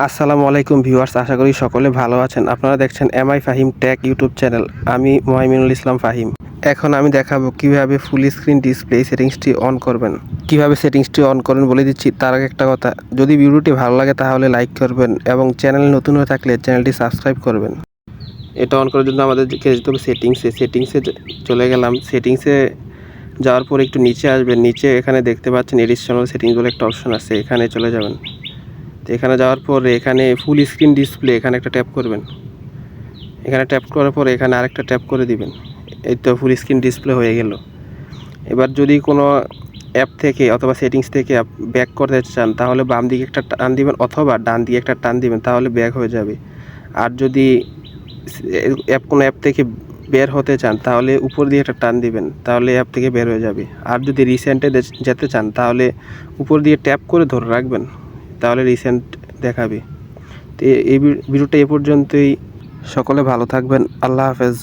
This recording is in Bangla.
আসসালামু আলাইকুম ভিউয়ার্স, আশা করি সকলে ভালো আছেন। আপনারা দেখছেন MI Fahim take YouTube channel. আমি মুহাইমিনুল ইসলাম ফাহিম। এখন আমি দেখাবো কিভাবে ফুল স্ক্রিন ডিসপ্লে সেটিংসটি অন করবেন। কিভাবে সেটিংসটি অন করবেন বলে দিচ্ছি। তার আগে একটা কথা, যদি ভিডিওটি ভালো লাগে তাহলে লাইক করবেন এবং চ্যানেল নতুন হয়ে থাকলে চ্যানেলটি সাবস্ক্রাইব করবেন। এটা অন করার জন্য আমাদেরকে যেতে হবে সেটিংসে চলে গেলাম। সেটিংসে যাওয়ার পর একটু নিচে আসবেন। নিচে এখানে দেখতে পাচ্ছেন এডিশনাল সেটিংস বলে একটা অপশন আছে, এখানে চলে যাবেন। তো এখানে যাওয়ার পর এখানে ফুল স্ক্রিন ডিসপ্লে এখানে একটা ট্যাপ করবেন। এখানে ট্যাপ করার পর এখানে আরেকটা ট্যাপ করে দিবেন। এই তো ফুল স্ক্রিন ডিসপ্লে হয়ে গেল। এবার যদি কোনো অ্যাপ থেকে অথবা সেটিংস থেকে ব্যাক করতে চান তাহলে বাম দিকে একটা টান দিবেন অথবা ডান দিকে একটা টান দিবেন, তাহলে ব্যাক হয়ে যাবে। আর যদি কোনো অ্যাপ থেকে বের হতে চান তাহলে উপর দিয়ে একটা টান দিবেন, তাহলে অ্যাপ থেকে বের হয়ে যাবে। আর যদি রিসেন্টে যেতে চান তাহলে উপর দিয়ে ট্যাপ করে ধরে রাখবেন, তাহলে রিসেন্ট দেখাবে। তো এই ভিডিওটা এ পর্যন্তই। সকলে ভালো থাকবেন। আল্লাহ হাফেজ।